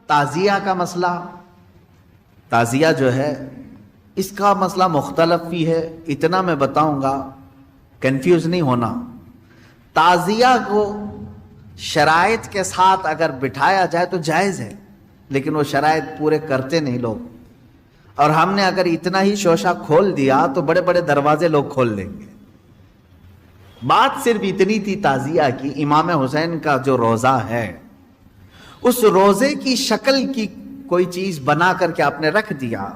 تعزیہ کا مسئلہ، تعزیہ جو ہے اس کا مسئلہ مختلف بھی ہے، اتنا میں بتاؤں گا، کنفیوز نہیں ہونا۔ تعزیہ کو شرائط کے ساتھ اگر بٹھایا جائے تو جائز ہے، لیکن وہ شرائط پورے کرتے نہیں لوگ، اور ہم نے اگر اتنا ہی شوشہ کھول دیا تو بڑے بڑے دروازے لوگ کھول لیں گے۔ بات صرف اتنی تھی تعزیہ کی، امام حسین کا جو روزہ ہے اس روزے کی شکل کی کوئی چیز بنا کر کے آپ نے رکھ دیا،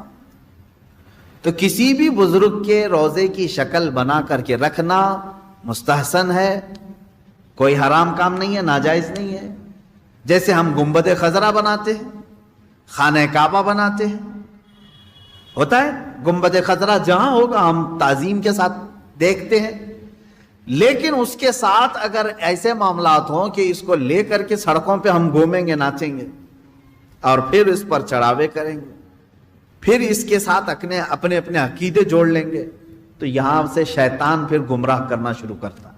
تو کسی بھی بزرگ کے روزے کی شکل بنا کر کے رکھنا مستحسن ہے، کوئی حرام کام نہیں ہے، ناجائز نہیں ہے۔ جیسے ہم گنبد خضرا بناتے ہیں، خانہ کعبہ بناتے ہیں، ہوتا ہے گنبد خضرا جہاں ہوگا ہم تعظیم کے ساتھ دیکھتے ہیں، لیکن اس کے ساتھ اگر ایسے معاملات ہوں کہ اس کو لے کر کے سڑکوں پہ ہم گھومیں گے، ناچیں گے، اور پھر اس پر چڑھاوے کریں گے، پھر اس کے ساتھ اپنے اپنے عقیدے جوڑ لیں گے، تو یہاں سے شیطان پھر گمراہ کرنا شروع کرتا ہے۔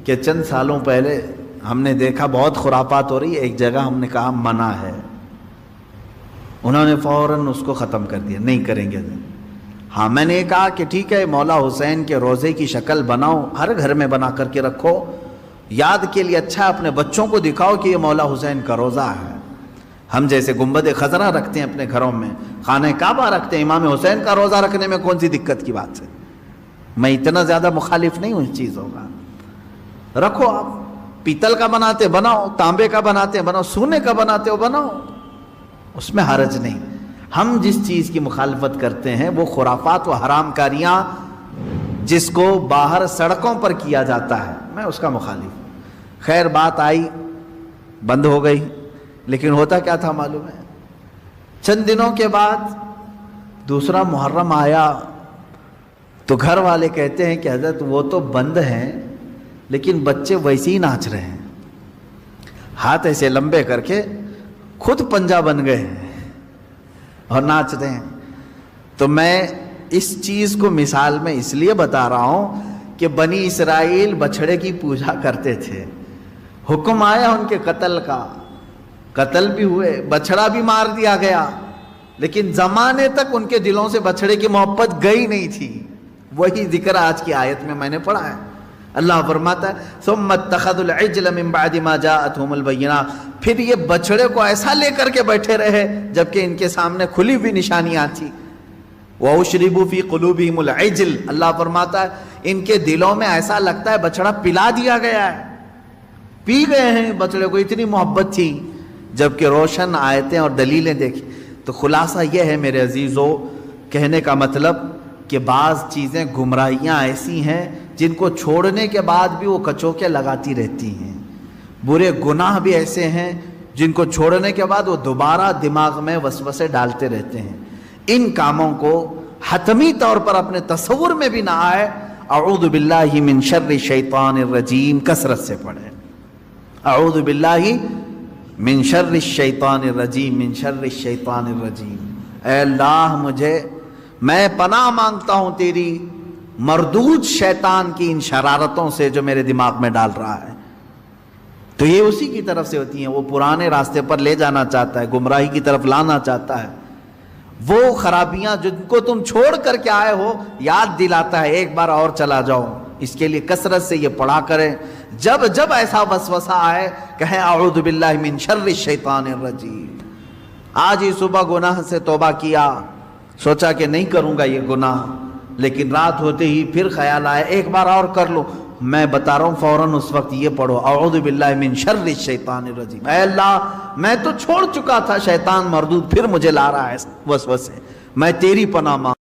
کہ چند سالوں پہلے ہم نے دیکھا بہت خرافات ہو رہی ہے، ایک جگہ ہم نے کہا منع ہے، انہوں نے فوراً اس کو ختم کر دیا، نہیں کریں گے۔ ہاں میں نے کہا کہ ٹھیک ہے، مولا حسین کے روزے کی شکل بناؤ، ہر گھر میں بنا کر کے رکھو، یاد کے لیے اچھا، اپنے بچوں کو دکھاؤ کہ یہ مولا حسین کا روزہ ہے۔ ہم جیسے گنبد خضرا رکھتے ہیں اپنے گھروں میں، خانہ کعبہ رکھتے ہیں، امام حسین کا روزہ رکھنے میں کون سی دقت کی بات ہے؟ میں اتنا زیادہ مخالف نہیں ہوں اس چیزوں کا، رکھو، آپ پیتل کا بناتے بناؤ، تانبے کا بناتے بناؤ، سونے کا بناتے ہو بناؤ، اس میں حرج نہیں۔ ہم جس چیز کی مخالفت کرتے ہیں وہ خرافات و حرام کاریاں جس کو باہر سڑکوں پر کیا جاتا ہے، میں اس کا مخالف ہوں۔ خیر بات آئی، بند ہو گئی، لیکن ہوتا کیا تھا معلوم ہے؟ چند دنوں کے بعد دوسرا محرم آیا تو گھر والے کہتے ہیں کہ حضرت وہ تو بند ہیں لیکن بچے ویسے ہی ناچ رہے ہیں، ہاتھ ایسے لمبے کر کے خود پنجہ بن گئے ہیں اور ناچ رہے ہیں۔ تو میں اس چیز کو مثال میں اس لیے بتا رہا ہوں کہ بنی اسرائیل بچھڑے کی پوجا کرتے تھے، حکم آیا ان کے قتل کا، قتل بھی ہوئے، بچھڑا بھی مار دیا گیا، لیکن زمانے تک ان کے دلوں سے بچھڑے کی محبت گئی نہیں تھی۔ وہی ذکر آج کی آیت میں نے پڑھا ہے، اللہ فرماتا ہے ثم اتخذوا العجل من بعد ما جاءتهم البینات، پھر یہ بچڑے کو ایسا لے کر کے بیٹھے رہے جبکہ ان کے سامنے کھلی ہوئی نشانیاں تھی۔ وَأُشْرِبُوا فِي قُلُوبِهِمُ الْعِجْلَ، اللہ فرماتا ہے ان کے دلوں میں ایسا لگتا ہے بچڑا پلا دیا گیا ہے، پی گئے ہیں بچڑے کو، اتنی محبت تھی، جبکہ روشن آیتیں اور دلیلیں دیکھی۔ تو خلاصہ یہ ہے میرے عزیزو، کہنے کا مطلب کہ بعض چیزیں گمراہیاں ایسی ہیں جن کو چھوڑنے کے بعد بھی وہ کچوکے لگاتی رہتی ہیں، برے گناہ بھی ایسے ہیں جن کو چھوڑنے کے بعد وہ دوبارہ دماغ میں وسوسے ڈالتے رہتے ہیں۔ ان کاموں کو حتمی طور پر اپنے تصور میں بھی نہ آئے، اعوذ باللہ من شر الشیطان الرجیم کثرت سے پڑھیں، اعوذ باللہ من شر الشیطان الرجیم، من شر الشیطان الرجیم۔ اے اللہ میں پناہ مانگتا ہوں تیری مردود شیطان کی ان شرارتوں سے جو میرے دماغ میں ڈال رہا ہے۔ تو یہ اسی کی طرف سے ہوتی ہیں، وہ پرانے راستے پر لے جانا چاہتا ہے، گمراہی کی طرف لانا چاہتا ہے، وہ خرابیاں جن کو تم چھوڑ کر کے آئے ہو یاد دلاتا ہے ایک بار اور چلا جاؤ۔ اس کے لیے کثرت سے یہ پڑھا کریں، جب ایسا وسوسہ آئے کہیں اعوذ باللہ من شر الشیطان الرجیم۔ آج ہی صبح گناہ سے توبہ کیا، سوچا کہ نہیں کروں گا یہ گناہ، لیکن رات ہوتے ہی پھر خیال آیا ایک بار اور کر لو، میں بتا رہا ہوں فوراً اس وقت یہ پڑھو اعوذ باللہ من شر الشیطان الرجیم۔ اے اللہ میں تو چھوڑ چکا تھا، شیطان مردود پھر مجھے لا رہا ہے وسوسے، میں تیری پناہ مانگ